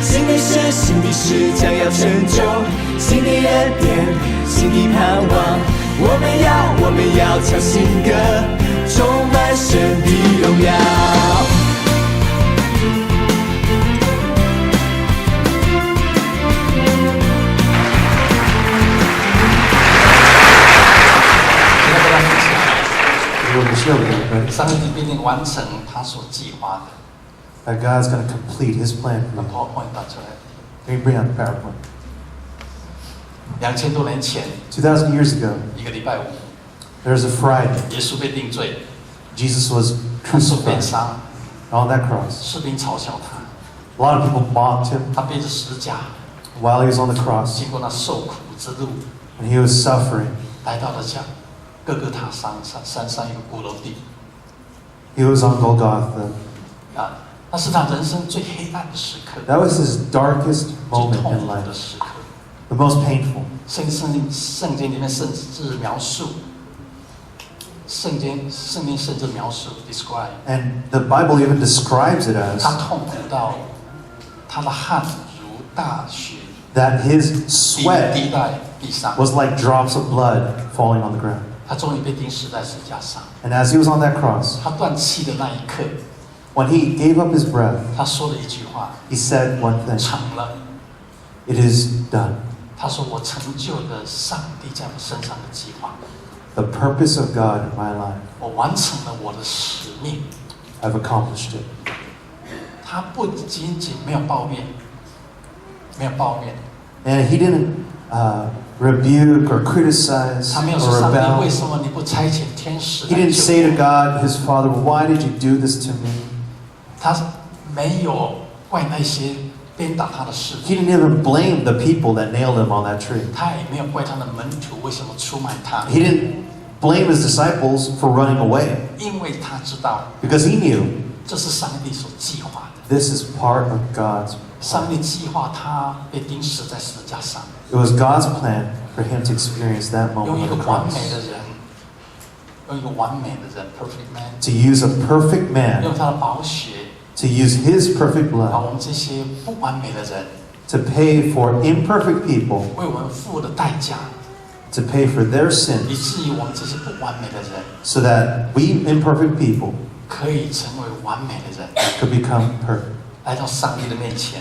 新的神，新的事将要成就，新的恩典，新的盼望。我们要唱新歌，充满神的荣耀。上帝必定完成他所计划的。That God's going to complete His plan for 把 you. PowerPoint 打出来。Can you bring on the PowerPoint? 2000多年前2,000 years ago, 一个礼拜五， there was a Friday. 耶稣被定罪， Jesus was 他受鞭 crucified 伤， on that cross. 士兵嘲笑他， A lot of people mocked him 他背着十字架， while he was on the cross, 经过那受苦之路， and he was suffering. 来到了各个塔山上一个鼓楼地 He was on Golgotha. 啊，那是他人生最黑暗的时刻， That was his darkest 最 moment 痛 in 苦 life, 的时刻。 the most painful. 圣经里面甚至描述，圣经甚至描述 describe， And the Bible even describes it as 他痛苦到他的汗如大雪 that his 滴 sweat 在地上。 was like drops of blood falling on the ground. 他终于被钉死在十字架上。 And as he was on that cross, 他断气的那一刻， when he gave up his breath, 他说了一句话 he said one：“ thing. 成了。 It is done. ”他说：“我成就了上帝在我身上的计划， The purpose of God in my life, 我完成了我的使命。 I've accomplished it. ” 他不仅仅没有抱怨， And he didn't rebuke or criticize 他没有 or 说上帝为 rebel. 什么你不差遣天使 He 来 didn't 救 say to 我？ God, his father, why did you do this to me? 他没有怪那些鞭打他的士 He 兵， didn't even blame the people that nailed him on that tree. 他也没有怪他的门徒为什么出卖他， He didn't blame his disciples for running away 因为他知道 because he knew 这是上帝所计划的。 this is part of God's 上 plan. 帝计划他被钉死在十字架上， It was God's plan for him to experience that 用 moment 一 of 个 the 完 cross. 美的人，用一个完美的人 （perfect man）， To use a perfect man, 用他的宝血， to use his perfect 把 blood 我们这些不完美的人， to pay for imperfect people, 为我们付的代价， to pay for their 以 sins, 至于我们这些不完美的人， so that we imperfect people 可以成为完美的人， could become perfect, 来到上帝的面前，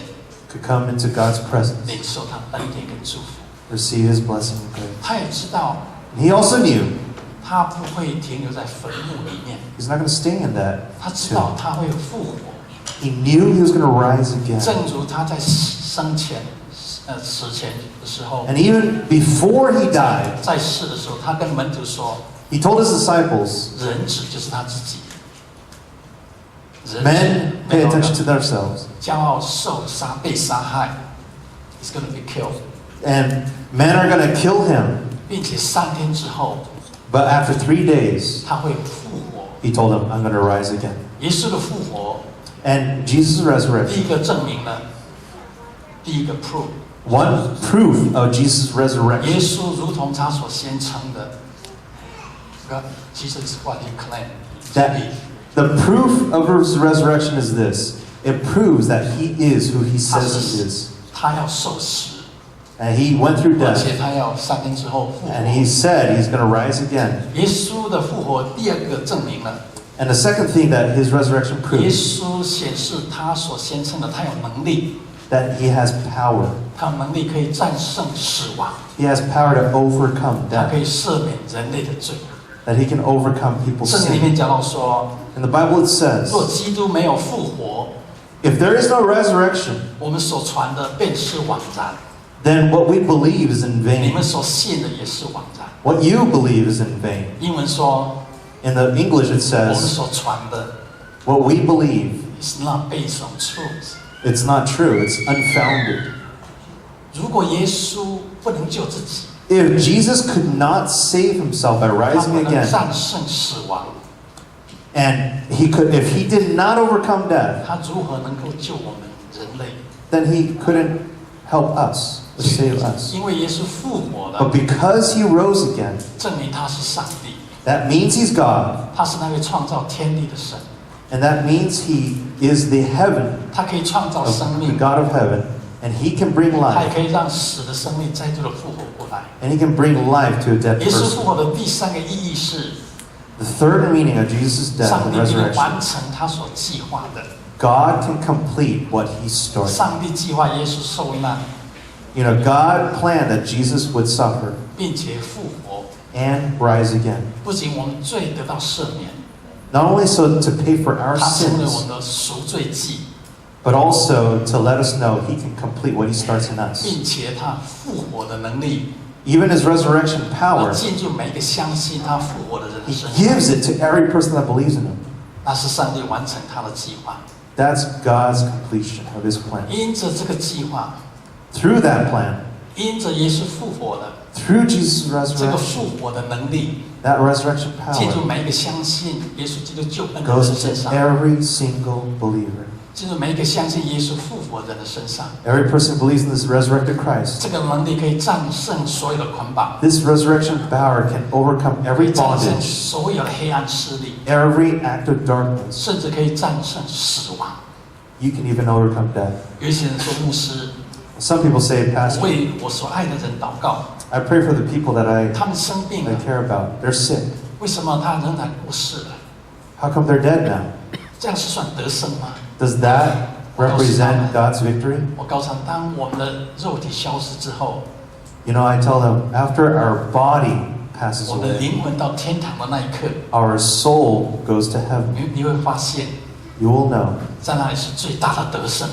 could come into God's presence, 领受他的恩典跟祝福。 receive his blessing and grace. 他也知道， And he also knew 他不会停留在坟墓里面， he's not going to stay in that 他知道 tomb. 他会复活。 He knew he was going to rise again. 正如他在死前的时候， And even before he died, 在世的时候，他跟门徒说， he told his disciples, 人子就是他自己。人 men 子 pay attention to themselves. 将要被杀害 ，is going to be killed， And men are going to kill him. 并且3天之后 But after 3 days, 他会复活。 he told them, I'm going to rise again. 耶稣的复活， And Jesus' 第 resurrection, 一个证明了，第一个 proof， one proof of Jesus' 耶 resurrection, 稣如同他所宣称的 ，Jesus is what he claimed to that be。 the proof of his resurrection is this. It proves that he is who he 他 says he 是 is. 他要受死， And he went through 而 death. 且他要3天之后复 And he 活。 said he's going to rise again. 耶稣的复活，第二个证明了， And the second thing that his resurrection 耶 proves, 稣显示他所宣称的，他有能力， that he has power. 他有能力可以战胜死亡， He has power to overcome 他 death. 可以赦免人类的罪。 That he can overcome people's 圣经里 sin. 面讲到说， In the Bible it says, 若基督没有复活， if there is no resurrection, 我们所传的便是枉然， then what we believe is in 你 vain. 们所信的也是枉然。 What you believe is in vain. 英文说， In the English it 我们 says, 所传的 what we believe, is not based on truth。 it's not true, it's unfounded. 如果耶稣不能救自己， If Jesus could not save himself by 他 rising 不能 again, 战胜死亡， and if he did not overcome death, 他如何能够救我们人类？ then he couldn't help us, or save us. 因为耶稣复活 But 了， because he rose again, 证明他是上帝， that means he's God. 他是那位创造天地的神。And that means he is the heaven, 他可以创造生 the 命， God of heaven, and he can bring 他也 life. 可以让死的生命再度的复活过来。 And he can bring life to a dead 耶稣复 person. 活的第三个意义是， The third meaning of Jesus' death 上 and 帝必定 resurrection. 完成他所计划的。 God can complete what he started. 上帝计划耶稣受难， You know, God planned that Jesus would suffer 并且复活， and rise again. 不仅我们罪得到赦免， Not only so to pay for our 他成为我 sins, 们的赎罪祭， but also to let us know he can complete what he starts in us. 并且他复活的能力 Even his resurrection 要 power, 进入每一个相信他复活的人的 he 身上， gives it to every person that believes in him. 那是上帝完成他的计划。 That's God's completion of his plan. 因着这个计划， Through that plan, 因着耶稣复活的 through Jesus' 这个 resurrection, 复活的能力， that resurrection 进入 power 每一个相信耶稣基督救恩的 goes 人身 into 上， every single believer. 进入每一个相信耶稣复活的人的身上。 Every person who believes in this resurrected Christ. 这个能力可以战胜所有的捆绑， This resurrection power can overcome 可 every 以战胜 bondage, 所有的黑暗势力， every act of darkness. 甚至可以战胜死亡。 You can even overcome death. 有一些人说，牧师， Some people say, 我 Pastor, 为我所爱的人祷告， I pray for the people that I 他们生病了， care about. They're sick. 为什么他仍然过世了？ How come they're dead now? 这样是算得胜吗？ Does that represent God's victory? 我告诉他们，当我们的肉体消失之后， You know, I tell them, after our body passes 我们的 away, 灵魂到天堂的那一刻， our soul goes to heaven. 你会发现， You will know 在那里是最大的得胜，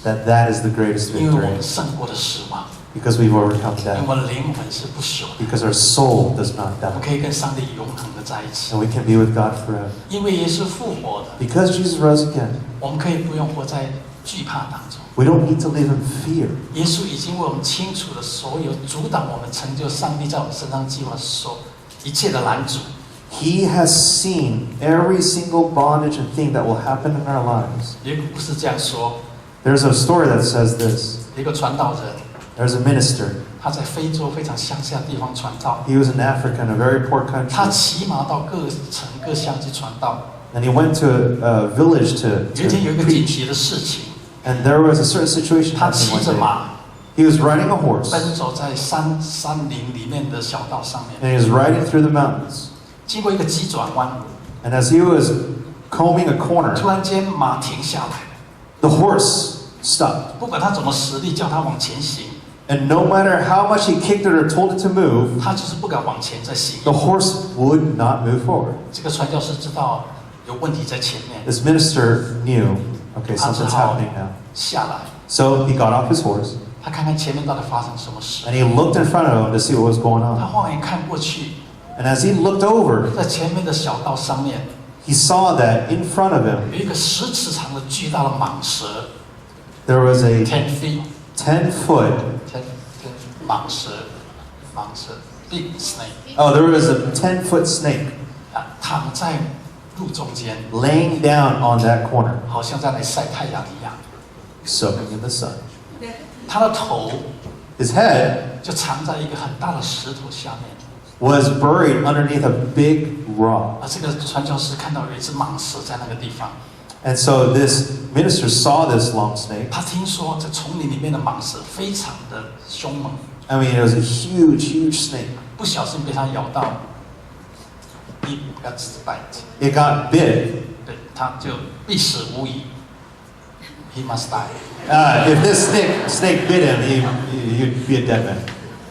that that is the greatest 因为我 victory 们胜过了死亡， because we've overcome 因为 death, 我们的灵魂是不朽的， because our soul does not 我们 die, 可以跟上帝永恒的在一起。 and we can be with God forever. 因为耶稣复活的， Because Jesus rose again, 我们可以不用活在惧怕当中。 we don't need to live in fear. 耶稣已经为我们清除了所有阻挡我们成就上帝在我们身上计划所一切的拦阻。 He has seen every single bondage and thing that will happen in our lives. 有一个故事这样说： There's a story that says this. 有一个传道人， There's a minister. 他在非洲非常乡下的地方传道， He was in Africa, in a very poor 他 country. 骑马到各城各乡去传道。 And he went to a village to 有一天有一个紧 preach. 急的事情， And there was a certain situation 他 happening 骑 one 着 day. 马 He was riding a horse. 奔走在山林里面的小道上面， And he was riding through the mountains. 经过一个急转弯， And as he was combing a 突 corner, 然间马停下来， the horse stopped. 不管他怎么使力叫他往前行， And no matter how much he kicked it or told it to move, 他就是不敢往前再行。 the horse would not move forward. 这个传教士知道有问题在前面， This minister knew, okay, 他只 something's 好 happening now. 下来， So he got off his horse 他看看前面到底发生什么事。 and he looked in front of him to see what was going 他 on. 晃眼看过去， And as he looked over, 在前面的小道上面 he saw that in front of him 有一个10尺长的巨大的蟒蛇 there was a ，10 feet， 10-foot, 蟒蛇，big snake， oh, there was a 10-foot snake 躺在路中间， laying down on that corner, 好像在那里晒太阳一样。 soaking in the sun. 他的头 His head 就藏在一个很大的石头下面， was buried underneath a big rock. 而这个传教士看到有一只蟒蛇在那个地方， And so this minister saw this long snake. 他听说这丛林里面的蟒蛇非常的凶猛， I mean, it was a huge, huge snake. 不小心被它咬到，it got bite， It got bit. 对，他就必死无疑。He must die。 If this snake bit him, he'd be a dead man.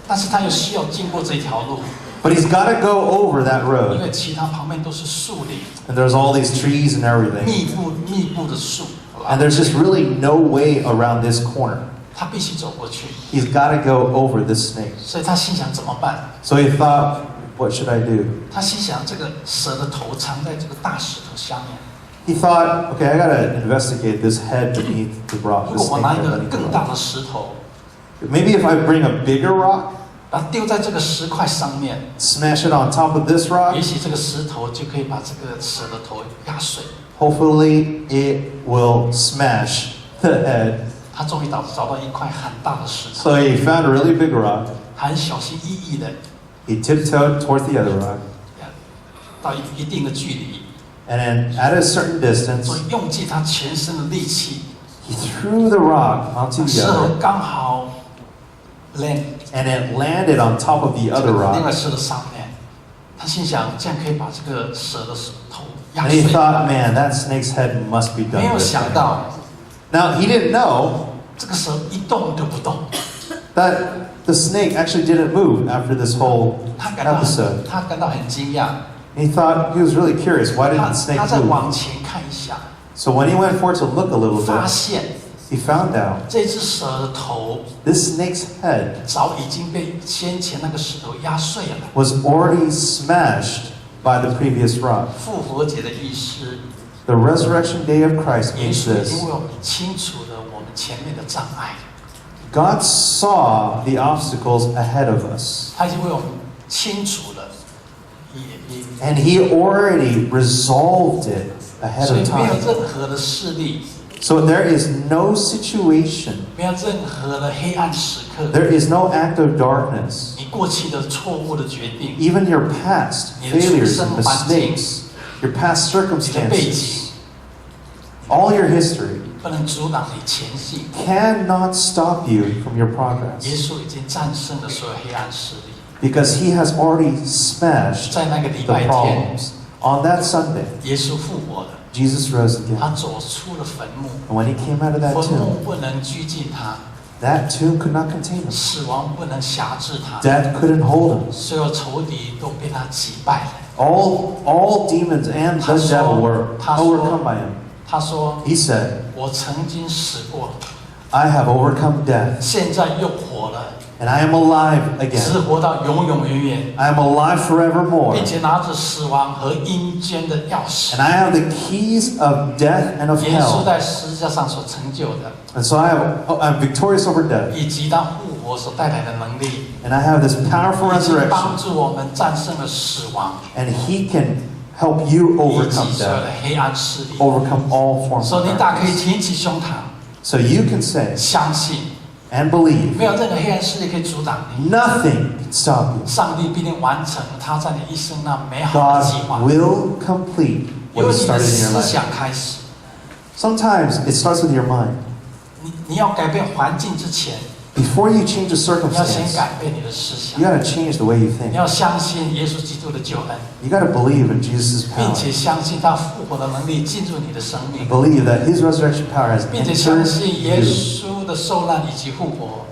但是他又需要经过这条路， But he's got to go over that 因 road. 为其他旁边都是树林， And there's all these trees and everything. 密布的树， And there's just really no way around this corner. 他必须走过去， He's got to go over this snake. 所以他心想怎么办？ So he thought, what should I do? 他心想这个蛇的头藏在这个大石头下面， He thought, okay, I got to investigate this head beneath the rock. 如 This 果我 snake 拿一 head 个 beneath the 更大 rock. 的石头， Maybe if I bring a bigger rock, 把它丢在这个石块上面， smash it on top of this rock, 也许这个石头就可以把这个蛇的头压碎。 hopefully it will smash the head. 他终于找到一块很大的石头， So he found a really big rock. 很小心翼翼的 He tiptoed towards the other rock. 到一定的距离， And then at a certain distance, 所以用尽他全身的力气， he threw the rock onto 石 the 头 other, 刚好 land and it landed on top of the other 另 rock. 外石头上面。他心想，这样可以把这个蛇的头压 And he 碎。 thought, man, that snake's head must be 没 done 有 this 想 way. 到， Now, he didn't know 这个蛇一动都不动。 that the snake actually didn't move after this whole 他感到 episode. 他感到很惊讶。 And he thought, he was really curious, why 他 didn't the snake 他再 move? 往前看一下， So when he went forward to look a little 发 bit, 现 he found out 这只蛇的头 this snake's head 早已经被先前那个石头压碎了。 was already smashed by the previous rock. 复活节的意思， The resurrection day of Christ 耶 means 稣已经 this. 为我们清除了我们前面的障碍， God saw the obstacles ahead of us, 他已经为我们清除了，也 and he already resolved it ahead 所以 of 没有 time. 任何的势力， So there is no situation, 没有任何的黑暗时刻， there is no act of darkness, 你过去的错误的决定， even your past failures and mistakes, your past 你的背景 circumstances, all your history 不能阻挡你前进。 cannot stop you from your 耶 progress 稣已经战胜了所有黑暗势力， because he has already smashed 在那个礼 the 拜天， problems. On that Sunday, 耶稣复活了， Jesus rose again. 他走出了坟墓， And when he came out of that 坟墓 tomb, 不能拘禁他， that tomb could not contain him. 死亡不能辖制他， Death couldn't hold him. 所有仇敌都被他击败了。 All demons and the devil were overcome by him. 他说 He said, 我曾经死过， I have overcome death, 现在又活了， and I am alive 只 again. 活到永永远远， I am alive forevermore. 并且拿着死亡和阴间的钥匙 And。I have the keys of death and of 耶稣 hell. 在十字架上所成就的， And so I'm victorious over death. 以及他复活所带来的能力， And I have this powerful 已经帮 resurrection. 助我们战胜了死亡， And he can help you 以及 overcome 所有的 death, 黑暗势力。 overcome all forms 所 of 以你大可以 darkness. 挺起胸膛， So you can say 相信 and believe 没有任何黑暗势力可以阻挡你。 nothing can stop you. 上帝必定完成他在你一生那美好的计 God 划， will complete 由 what is 你的 started in your 思 life. 想开始。 Sometimes it starts with your mind. 你要改变环境之前， Before you change the 你要先 circumstance, 改变你的思想 you。got to change the way you 你 think. 要相信耶稣基督的救恩， You got to believe in Jesus' 并 power. 且相信他复活的能力进入你的生命， Believe that His resurrection power has 并且相 entered 信耶 you. 稣的受难以及复活，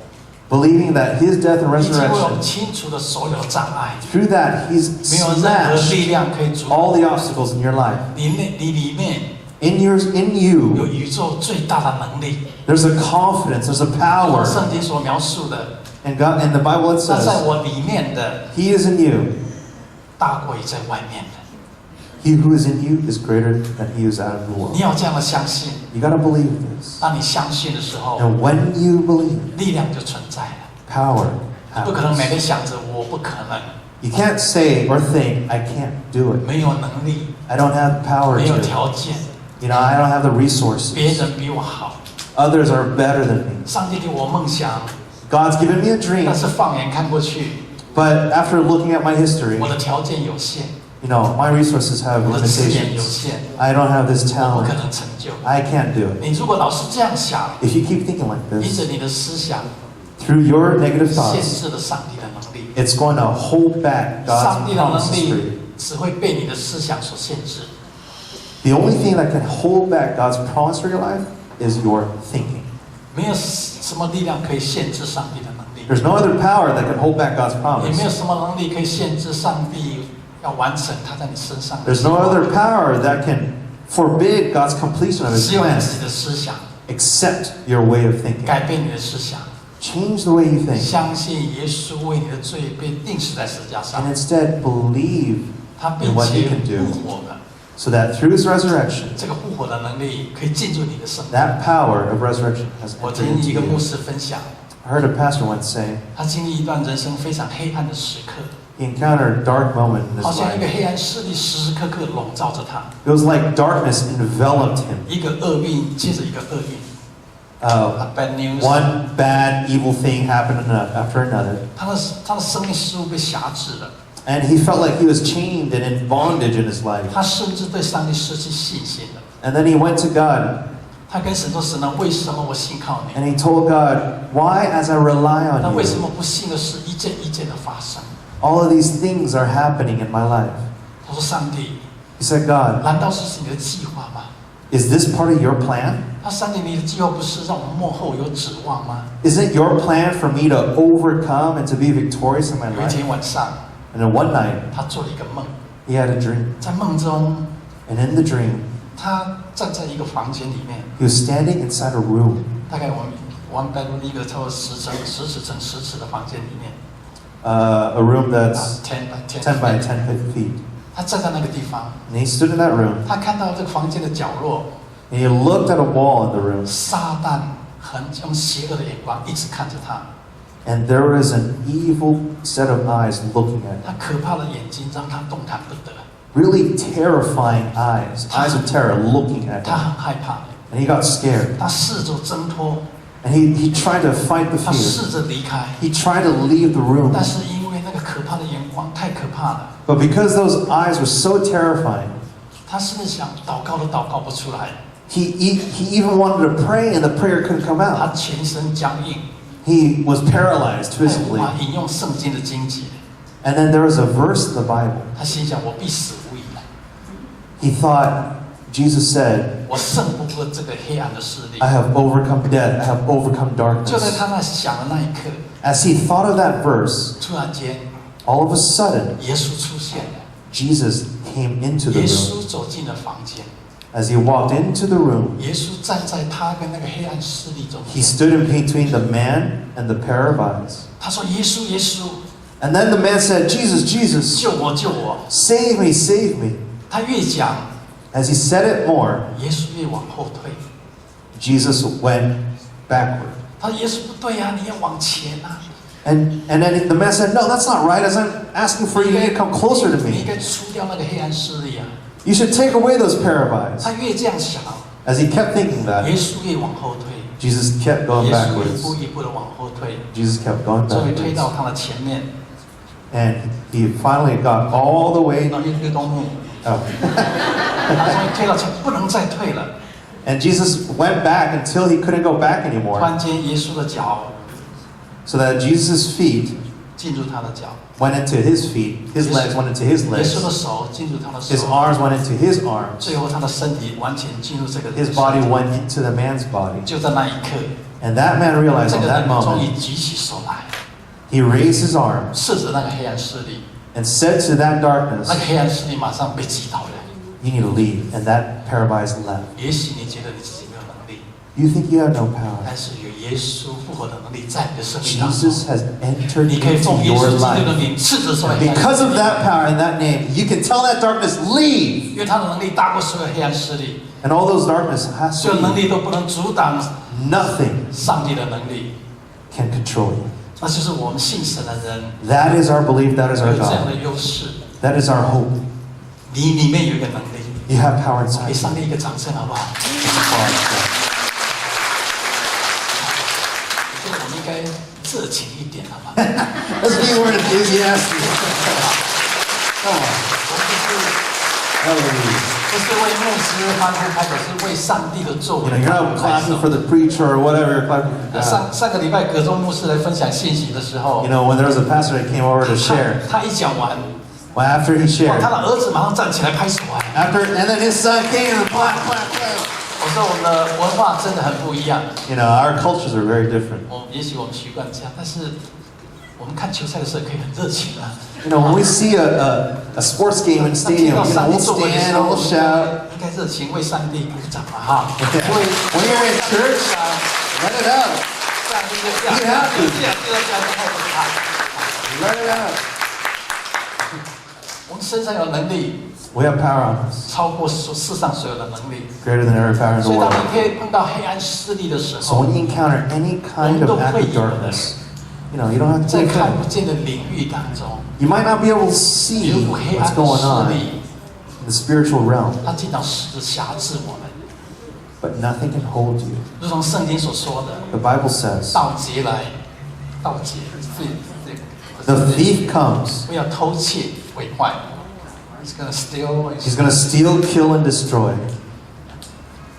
Believing that His death and 已经为我们 resurrection, 清除了所有的障碍， through that He's 没有任何 smashed 力量可以阻挡 all the obstacles in your life. 你里面 In 有 you, 宇宙最大的能力。 there's a confidence, there's a power. 圣经所描述的， And God, in the Bible it 那在 says, 我里面的 He is in you. 大过于在外面的。 He who is in you is greater than he who is out of the 你 world. 要这样的相信， You got to believe this. 当你相信的时候， And when you believe, 力量就存在了。 power 你不可能每 happens. 天想着我不可能， You can't say or think, I can't do it. 没有能力， I don't have the power 没有 to. 条件， You know, I don't have the 别 resources. 人比我好。 Others are better than me. 上帝给我梦想， God's given me a 但 dream, 是放眼看过去， but after looking at my history, 我的条件有限， you know, my resources have 我的资源有 limitations. 限， I don't have this 我不可 talent. 能成就。 I can't do it. 你如果老是这样想， If you keep thinking like 依着 this, 你的思想 through your negative 限 thoughts, 制了上帝的能力。 it's going to hold back 上 God's 帝的能 promises for 力 you. 只会被你的思想所限制。 The only thing that can hold back God's promise for your life is your thinking. 没有什么力量可以限制上帝的能力， There's no other power that can hold back God's 也没有 promise. 什么能力可以限制上帝要完成他在你身上的 There's 计 no 划。 other power that can forbid God's completion of His 只有你 plan 自己的思想， except your way of thinking. 改变你的思想， Change the way you think 相信耶稣为你的罪被钉死在十字架上 and，instead believe 他 in 并 what He 且 can do 复活了。 so that through His resurrection, 这个复活的能力可以进入你的生命。 that power of resurrection has 我 entered 听 into 一个牧 you. 师分享， I heard a pastor once say 他经历一段人生非常黑暗的时刻， he encountered a dark moment in 好 his 像一个 life. 黑暗势力时时刻刻笼罩着他， It was like darkness enveloped him. 一个厄运接着一个厄运。 Bad news， One bad, evil thing happened after another. 他的生命似乎被辖制了， And he felt like he was chained and in bondage in his life. 他甚至对上帝失去信心了。And then he went to God 他跟神说：“神啊，为什么我信靠你？ and he told God, why as I rely 那 on 为什 you, 么不幸的事一件一件的发生 all of these things are happening in my life?” 他说：“上帝， He said, God, 难道是你的计划吗？ is this part of your plan? 他上帝，你的计划不是让我们幕后有指望吗？ Isn't your plan for me to overcome and to be victorious in my 有一 life? 天晚上， And then one night, 他做了一个梦， he had a dream. 在梦中， And in the dream, 他站在一个房间里面， he was standing inside a room. 大概我们带入一个超过10尺乘10尺的房间里面， A room that's 10 10 by 10 feet. 他站在那个地方， And he stood in that room 他看到这个房间的角落， and he looked at a wall in the room. 撒旦很用邪恶的眼光一直看着他， And there was an evil set of eyes looking at him. 他可怕的眼睛让他动弹不得， Really terrifying eyes. Eyes of terror looking at 他 him. 很害怕， And he got scared. 他试着挣脱， And he tried to fight the 他 fear. 试着离开， He tried to leave the room. 但是因为那个可怕的眼光太可怕了， But because those eyes were so terrifying, 他甚至想祷告都祷告不出来， he even wanted to pray and the prayer couldn't come 他 out. 全身僵硬， He was paralyzed 他无 physically. 法引用圣经的经节， And then there was a verse in the Bible. 他心想：我必死无疑， He thought, Jesus said, 我胜不过这个黑暗的势力。 I have overcome death. I have overcome 就在 darkness. 他那想的那一刻， As he thought of that verse, 突然间， all of a sudden, 耶稣出现了。 Jesus came into the 耶 room. 稣走进了房间， As he walked into the room, 耶稣站在他跟那个黑暗势力中 he 间。 stood in between the man and the pair of eyes. 他说：“耶稣，耶稣， And then the man said, Jesus, Jesus, 救我，救我！” save me, save me. 他越讲， As he said it more, 耶稣越往后退。 Jesus went backward. 他说：“耶稣不对呀、你要往前啊！ And then the man said, no, that's not right. As I'm asking for you, you need to come closer to 你应 me. 该除掉那个黑暗势力啊！” You should take away those pair of eyes. 他越这样想， As he kept thinking 耶 that, 稣越往后退， Jesus kept going 耶稣一 backwards. 步一步的往后退， Jesus kept going 终于推 backwards. 到他的前面， And he finally got all the way 到约东路， up. 他终于推到前，不能再退了。 And Jesus went back until he couldn't go back 突 anymore. 然间，耶稣的脚 So that Jesus' feet 进入他的脚， went into his feet, his legs went into his 耶稣 legs, 的手进入他的 his 手， arms went into his arms, 最后他的身体完全进入这个 his body went into the man's body. 就在那一刻， And that man realized 这 on 个 that 人终 moment, 于举起手来， he raised his arms 斥责那个黑暗势力， and said to that 那 darkness, 个黑暗势力马上被击倒了。 you need to leave. And that paralyzed left. 也许你觉得你自己没有能力， You think you have no power. 但是有耶稣复活的能力在你的生命当中， Jesus has entered 你可以 into 奉耶 your 稣基督的 life. 名斥责所有 And 黑暗势 because of 力， that power and that name, you can tell that darkness, leave. 因为他的能力大过所有黑暗势力， And all those darkness has 所 to 有能 leave. 力都不能阻挡 Nothing 上帝的能力。 can control you. 那就是我们信神的人 That is our belief. That is 有 our 这样 God. 的优势， That is our hope. 你里面有一个能力， You have power 给 inside 上 you. 帝一个掌声好不好？所以我们应该热情一点，好吗？ Let's be more enthusiastic. Hallelujah. 不是为牧师欢呼拍手，是为上帝的作 You 为 know, you're 欢 not 呼拍 clapping 手 for。the preacher or whatever. You're clapping for God. 上个礼拜葛中牧师来分享信息的时候 You，know, when there was a pastor that came over to share, 他一讲完， well, after he 哇， shared, 他的儿子马上站起来拍手哎！ and then his son came and clap, clap, clap. 我说我们的文化真的很不一样， You know, our cultures are very different. 也许我们习惯这样，但是我们看球赛的时候可以很热情啊。 You know, when we see a sports game in the 那听 stadium, 到 you 上 know, 帝 we'll 作为的时 stand 候， and 我 we'll 们 shout. 应该热情为上帝鼓掌嘛哈！ When you're in church, let it out. 这样就是这样，这样太可怕。 Let it out. 我们身上有能力， We have power on us, 超过世上所有的能力。 greater than every power in the 所以当 world. 你可以碰到黑暗势力的时 So 候， when you encounter any kind of act of darkness, you know, you don't have to 在 take 看 it. 不见的领域当中， You might not be able to 有 see 一股黑 what's 暗的 going 势 on 力， in the spiritual realm, 它经常是辖制我们。 but nothing can hold you. 如同圣经所说的， The Bible says, 盗劫来，盗劫，是 The thief comes. 不要偷窃毁坏。He's gonna steal. He's going to steal, kill, and destroy.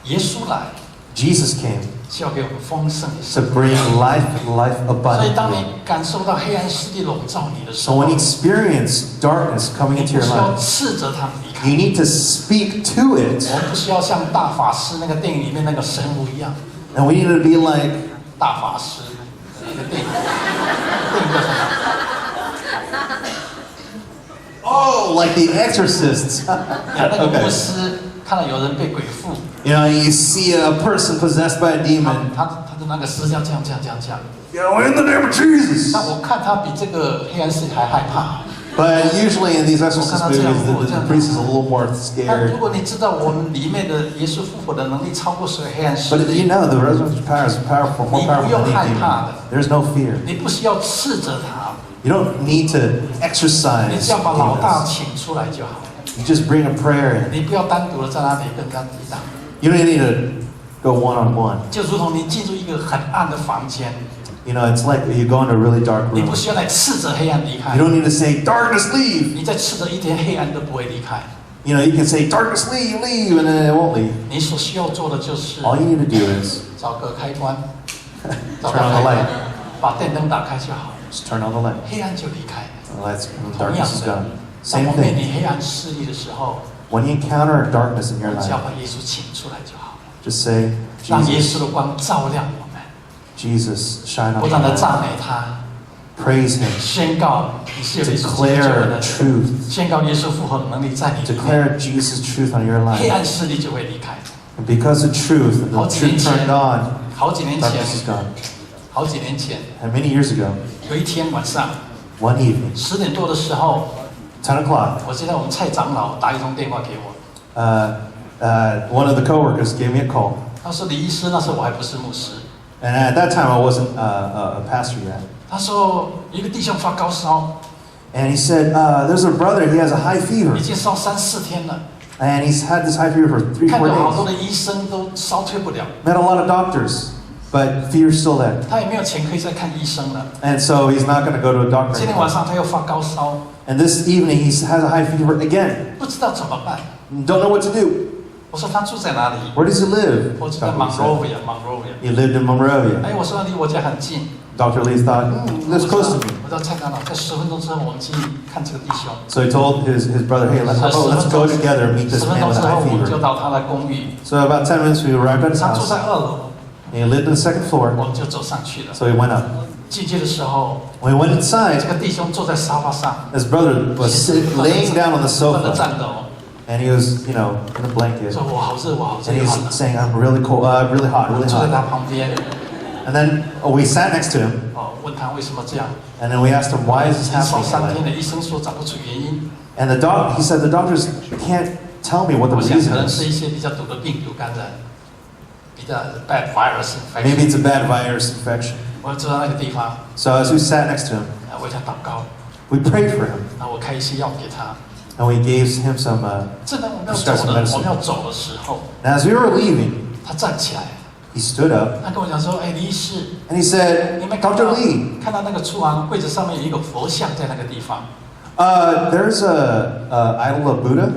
耶稣来 Jesus came 是要给我们丰盛的 to 生命。 bring life and life 所以当你 abundantly. 感受到黑暗势力笼罩你的时 So 候， when 你 you experience darkness coming 不 into your 需要 life, 斥责他们离开。 you need to speak to it. 我们不需要像大法师那个电影里面那个神父一样， And we need to be like, 大法师那个电影叫什么？ oh, like the exorcists. 那个牧 Okay. 师看到有人被鬼附， You know, you see a person possessed by a demon. 他的那个诗要这样。 You know, in the name of Jesus. 那我看他比这个黑暗势力还害怕。 But usually in these exorcist movies, the priest is a little more 但如 scared. 果你知道我们里面的耶稣复活的能力超过所有黑暗势 But 力， you know, the resurrection power is powerful, more powerful than any demon. There's no fear. 你不需要斥责他， You don't need to 你 exercise 只要把老大 demons. 请出来就好。 You just bring a prayer in. 你不要单独的在那里跟他抵挡， You don't need to go one-on-one. 就如同你进入一个很暗的房间， You know, it's like you go into a really dark 你 room. 不需要来斥责黑暗离开 You，don't need to say, darkness, leave. 你再斥责一天，黑暗都不会离开。 You know, you can say, darkness, leave, leave, and then it won't leave. 你所需要做的就是 All you need to do is 找个开关，找 turn 个 on 开 the 关 light.，把电灯打开就好， Just turn on the light. 黑暗就离开。 The lights, and 同样 darkness is 的 gone.，当 Same 我面临 thing. 黑暗势力的时候， When you encounter darkness in 我 your 们只要 life, 把耶稣请出来就好， just say, 让耶 Jesus, 稣的光照亮我们， Jesus, shine 不 on 断的 me. 赞美他， Praise Him. 宣告你是有耶稣基督救恩 Declare 的， truth. 宣告耶稣复活的能力在你里面， Declare Jesus' truth on your 黑 life. 暗势力就会离开。 And because of truth, and the 好几年 truth 前 turned on, 好几年前， darkness is gone. 好几年前， And many years ago, 有一天晚上one evening, 10点多的时候， 10 o'clock, 我记得我们蔡长老打一通电话给我， one of the coworkers gave me a call. 他说李医师，那时候我还不是牧师， And at that time, I wasn't a pastor yet. 他说有一个弟兄发高烧， And he said, there's a brother, he has a high fever. 已经烧3、4天了， And he's had this high fever for 3, 看 4了好多 days. 的医生都烧退不了， Met a lot of doctors, but fever's still there. 他也没有钱可以再看医生了。 And so he's not going to go to a doctor 今天晚 anymore. 上他又发高烧， And this evening, he has a high fever again. 不知道怎么办。 Don't know what to do. 我说他住在哪里？ Where does he live? 我住在 Dr. Lee said. Monrovia。 He lived in Monrovia. 哎，我说离我家很近。 Dr. Lee thought, lives close to me. 我说蔡长老，在10分钟之后我们去看这个弟兄。 So he told his brother, hey, let's go together and meet 10 this 分 man 钟 with 之 a 后 high 我们就 fever. 到他的公寓， So about 10 minutes, we arrived at his 他住 house. 在2楼， And he lived on the second 我 floor. 们就走上去了。 So he went up. 进去的时候， When he went 这 inside, 个弟兄坐在沙发上， his brother was laying down on the 不断的 sofa. 颤抖， And he was, in a blanket. 说我好热，我好热， And 又 he's 好冷。 saying, I'm really cold, really hot, 我 really 坐在 hot. 他旁边， And then we sat next to him. 问他为什么这样。 And then we asked him, why is this 烧 happening? 3天了，医生说找不出原因。 And he said, the doctors can't tell me what the 我想 reason 可能是 is. 一些比较毒的病毒感染，比较 bad virus Maybe infection。 it's a bad virus infection. 我坐在那个地方， So as we sat next to him, 为他祷告， we prayed for him. 然后我开一些药给他。 And we gave him some, 正当我们要走的时候， and as we were leaving, 他站起来， he stood up 他跟我讲说：“哎，李医师， and he said, 你们看到 Dr. Lee, 看到那个厨房柜子上面有一个佛像在那个地方。 there's a idol of Buddha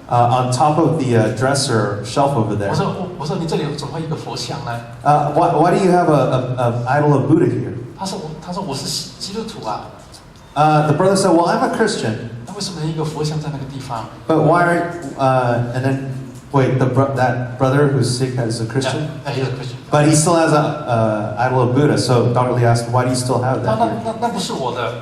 on top of the dresser shelf over there. 我说你这里怎么会有一个佛像呢？ Why do you have an idol of Buddha here? 他说我是基督徒啊， The brother said, well, I'm a Christian, 那为什么有一个佛像在那个地方？ but why aren't, and then, wait, that brother who's sick is a Christian? 那有 Christian。 But he still has an idol of Buddha. So Dr. Lee asked, why do you still have that here? 那不是我的，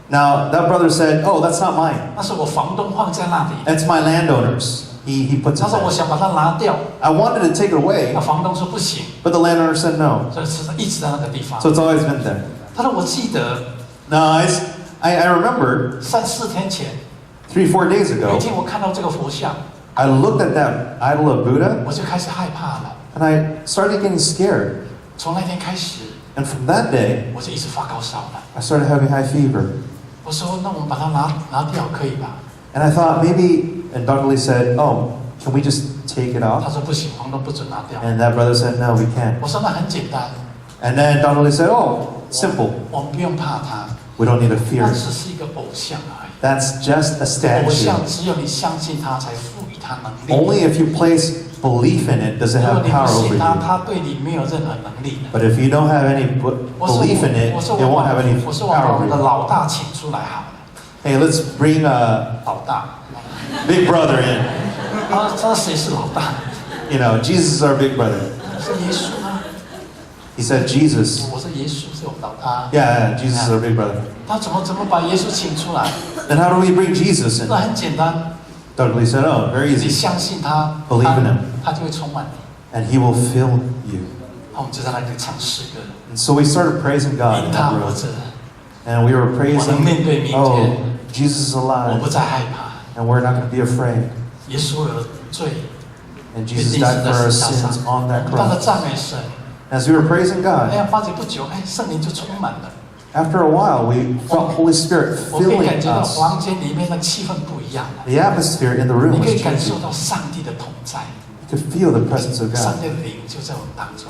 Now, that brother said, oh, that's not mine. 那是我房东放在那里。 It's my landowner's. He puts 他 it 说我 there. 想把它拿掉， I wanted to take it away, 那房东说不行， but the landowner said no. 所以是一直在那个地方。 So it's always been there. 他说我记得No, I remember 3、4天前， 3, 4 days 有一 ago, 天我看到这个佛像， I looked at that idol of Buddha 我就开始害怕了。 and I started getting scared. 从那天开始， And from that day, 我就一直发高烧了。 I started having high fever. 我说那我们把它拿掉可以吧？ And I thought maybe, and Dr. Lee said, oh, can we just take it 他 off? 说不行，房东不准拿掉。 And that brother said, no, we can't. 我说那很简单， And then Dr. Lee said, "Oh, simple. 我们不用怕它， We don't need to fear 它 it. 只是一个偶像而已。 That's just a 偶 statue. 像只有你相信它，才赋予它能力。 Only if you place belief in it does it 如果 have 你 power 不 over 信它， you. 它对你没有任何能力的。 But if you don't have any belief in it, 我 it 说 won't have any 我说我把 power 我们的 over you. 老大请出来好了， Hey, let's bring a 老大。 big brother in. 他谁是老大？ You know, Jesus is our big brother. 是耶稣吗？ He said, Jesus. 我说耶稣是我们老大。 Yeah, Jesus is our big brother. 他怎么把耶稣请出来？ Then how do we bring Jesus 那 in? 很简单， Dr. Lee said, oh, very 你 easy. 相信他， Believe in him. 他就会充满你。 And he will fill you. 那我们就在那里唱诗歌， And so we started praising God 因 in 他 that 活 room. 着， And we were 我能 praising, 面对明 oh, 天， Jesus is 我 alive. 不再害怕。 And we're not going to be afraid. 耶稣有了罪， And Jesus died for our sins on that 当了 cross. 赞美神。 As we were praising 哎 God, 呀，发觉不久，哎，圣灵就充满了。 after a while, we felt Holy Spirit 我可以 filling 感觉到 us. 房间里面的气氛不一样了， The atmosphere in the room 你可 was 以感 changing. 受到上帝的同在， You could feel the presence of 上 God. 帝的灵就在我们当中。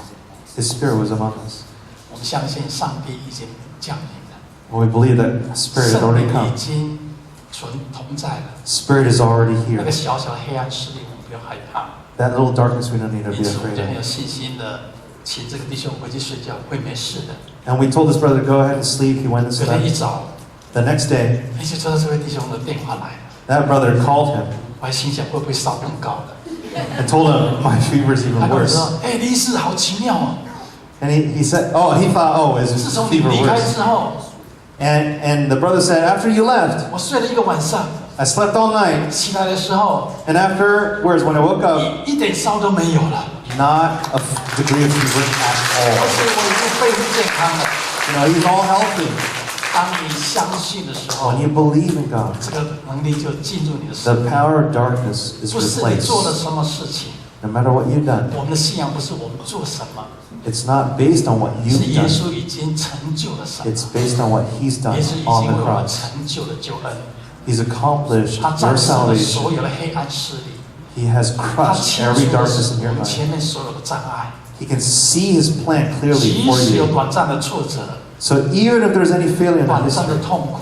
His Spirit was among us. 我们相信上帝已经降临了， And we believe that Spirit has 圣 already 灵已 come. 经同在了。 Spirit is already 那个 here. 小小的黑暗势力，我们不要害怕， That little darkness we don't need to 因 be 此我们 afraid 就很有 of. 信心的请这个弟兄回去睡觉，会没事的。 And we told this brother to go ahead and sleep. He went and 隔天一 slept. 早， The next day, 你就知道这位弟兄的电话来了， that brother called him 我还心想会不会烧更高的？ and told him, my fever's 他 even 跟我 worse. 说：“哎，李医师好奇妙哦， And he said, oh, he thought, oh, is 自 his 从你 fever 离开 worse? 之后， And the brother said, after you left, 我睡了一个晚上， I slept all night. 起来的时候 And afterwards, when I woke up, 一点烧都没有了， not a degree of fever 而 at 且我已经恢复健康了。 all. You know, he's all healthy. 当你相信的时候 When，you believe in God, 这个能力就进入你的生 the 命。 power of darkness is 不是你做了 replaced. 什么事情， No matter what you've done, 我们的信仰不是我们做什么， it's not based on what 是 you've 耶 done. 稣已经成就了什么。 It's based on what he's done 耶稣已 on 经 the 为我们 cross. 成就了救恩， He's accomplished 他 your 战胜了所 salvation. 有的黑暗势力， He has 他 crushed 清 every 除了 darkness in 我 your 们 life. 前面所有的障碍。 He can see his plan clearly 即 for 使有 you. 短暂的挫折、 So even if there's any failure in 短 the 暂的 history 痛苦，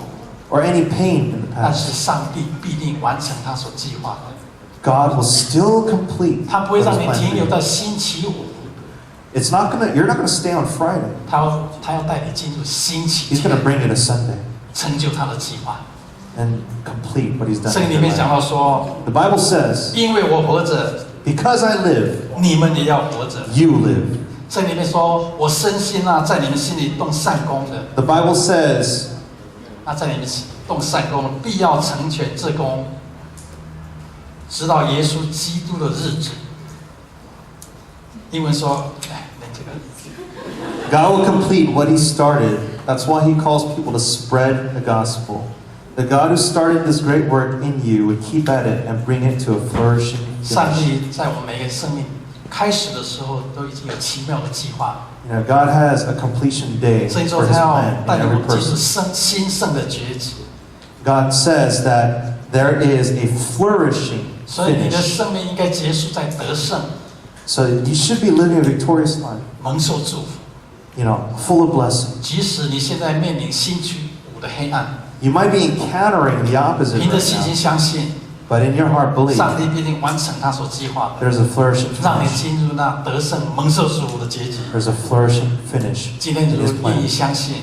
or any pain in the 但是 past, 上帝必定完成他所计划的。 God will still complete 他不 what 会 his 让你 plan 停留 for you. 在星期五， You're not gonna stay on Friday. 他要带你进入星期 He's 天， gonna bring you to Sunday 成就他的计划。 and complete what he's done 圣经 in 里 your 面讲 life. 到说， The Bible says, 因为我活着， because I live, 你们也要活着。 you live. 圣经里面说，我深信啊，在你们心里动善功的， The Bible says, 那在你们动善功的，必要成全这功，直到耶稣基督的日子。英文说，哎，连这个 God will complete what he started. That's why he calls people to spread the gospel. The God who started this great work in you would keep at it and bring it to a flourishing 上 finish. 帝在我们每个生命开始的时候，都已经有奇妙的计划。 You know, God has a completion day 所以 for 说， his 他要 plan 带 in 领我 every 们进入 person. 兴盛的崛起。 God says that there is a flourishing 所以你的 finish. 生命应该结束在得胜、 So you should be living a victorious life, 蒙受祝福。 you know, full of blessing. 即使你现在面临星期五的黑暗， You might be encountering the opposite 凭着 right 信心 now, 相信， but in your heart believe 上帝必定完成他所计划的， there's a flourishing 让你 finish. 进入那得胜、蒙受祝福的结局。 There's a flourishing finish 今天 in 如 his 果愿意 plan. 相信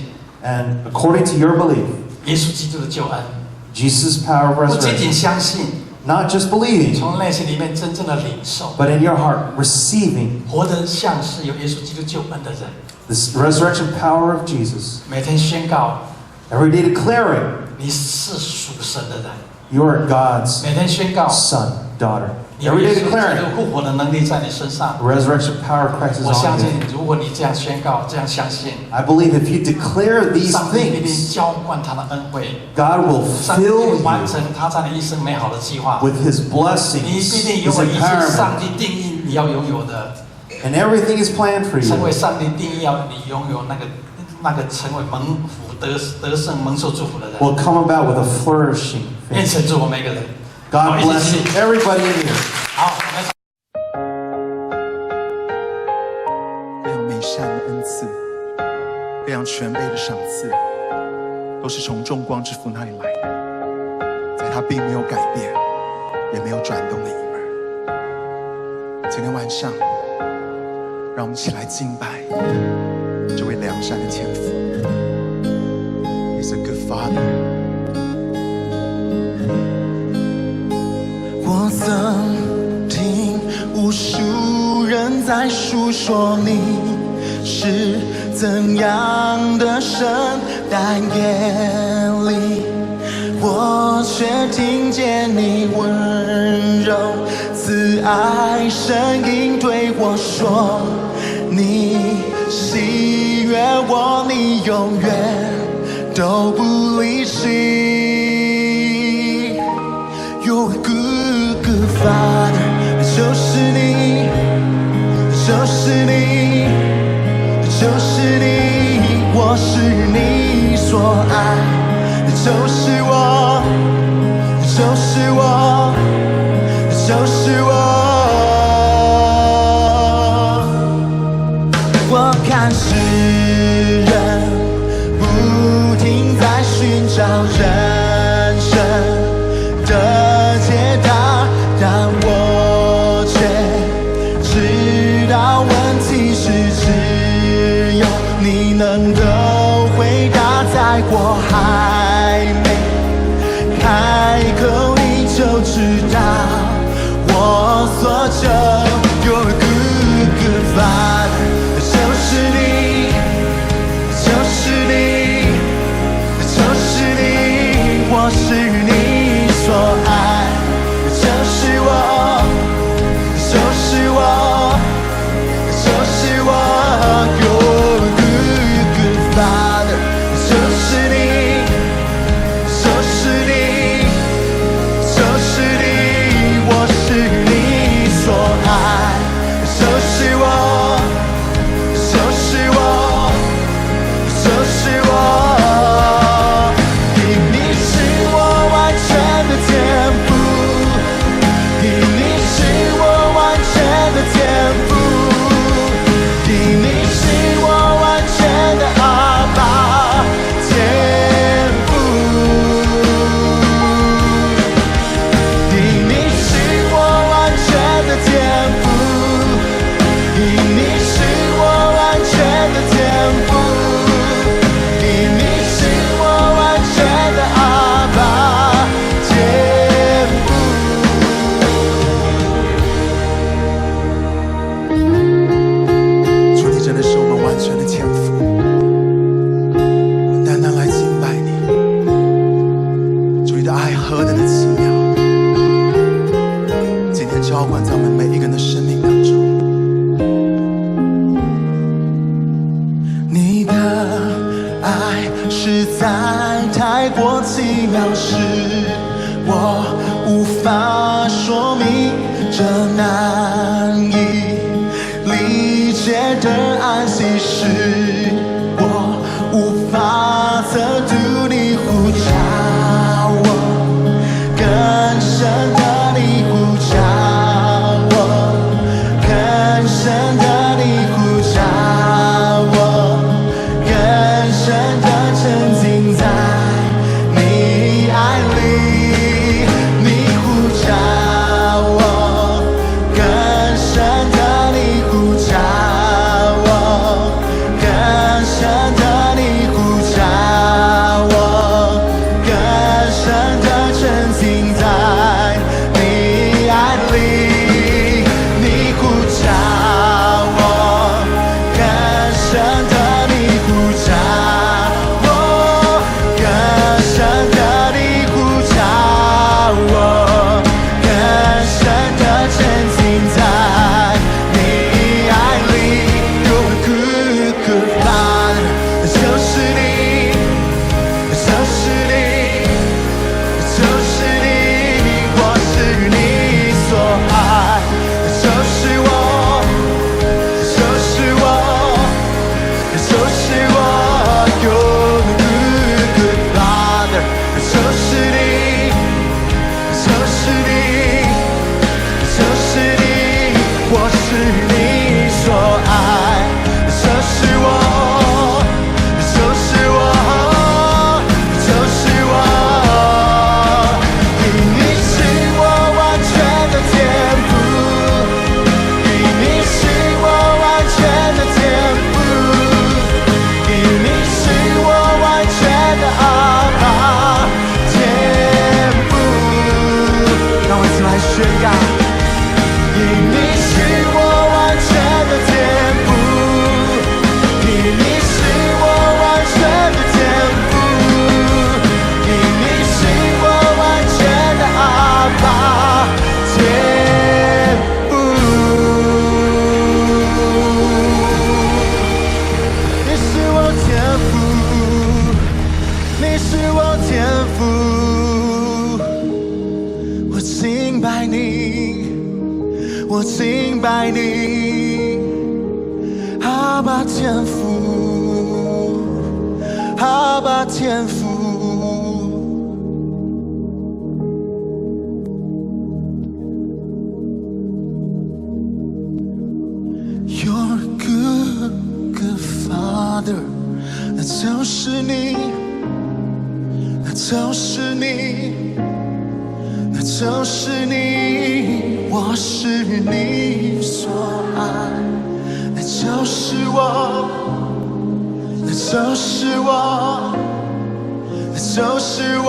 And according to your belief, 耶稣基督的救恩， Jesus' power of 不仅 resurrection, 仅相信， not just believing, 从内心里面真正的领受， but in your heart receiving 活得像是有耶稣基督救恩的人， this resurrection power of Jesus. 每天宣告 Every day declaring 你是属神的人， you are God's 每天宣告 son, daughter. 有 Every 耶 day 稣基 declaring 督复活的能力在你身上。 the resurrection power of Christ is 我相 on 信 you. 如果你这样宣告、这样相信， I believe if you declare these 上帝必定 things, 浇灌他的恩惠， God will 上帝必 fill 定完 you 成他在你一生美好的计划。 with His 你 blessings, 必定 His 拥有一切上 empowerment, 帝定义你要拥有的， and everything is planned for 成为 you. 上帝定义要你拥有那个成为蒙福得胜蒙受祝福的人。 Will come about with a flourishing 愿 finish. 神祝我们每个人。 God 好，一起 bless 起立。 everybody in here. 好，我们没有美善的恩赐，样全备的赏赐，都是从众光之父那里来的，在他并没有改变也没有转动的一门。今天晚上让我们一起来敬拜这位良善的天父。 He's a good father。 我曾听无数人在述说你是怎样的神，但夜里我却听见你温柔慈爱声音对我说，你喜悦我，你永远都不离弃。You're a good, good father， 就是你，就是你，就是你，我是你所爱，就是我，就是我，就是我。我看世人不停在寻找人生的解答，但我却知道问题是只有你能够回答，在我还没开口你就知道我所求。You're a good, good father， 就是你，就是你，就是你，我是你所爱，就是我，就是我，就是我。You're a good, good father， 就是你，就是你，就是你，我是你所爱，就是我，就是我，就是我。因你是我完全的天赋，因你是我完全的天赋，因你是我完全的阿爸天父，因你是我完全的天赋，因你是我完全的天赋，因你是我完全的阿爸天父。主，你真的是我们完全的天父，我们单单来敬拜你。主，你的爱何等的奇妙，今天浇灌在我们每一个人的生命当中。你的爱实在太过奇妙，是我无法说明，这难以理解的安息，是我无法测度。你呼召我，更深的你呼召我，更深的你呼召我，更深的沉浸在你爱里。你呼召我，更深的你呼召我，更是我天父，我敬拜你，我敬拜你，阿爸天父，阿爸天父。You're a good, good Father， 那就是你，那就是你，那就是你，我是你所爱，那就是我，那就是我，那就是我。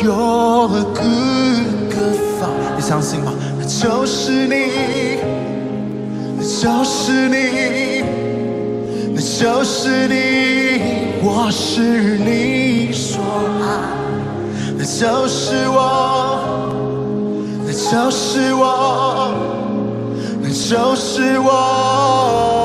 You're a good, good Father， 你相信吗？那就是你。就是你，那就是你，我是你所爱，那就是我，那就是我，那就是我。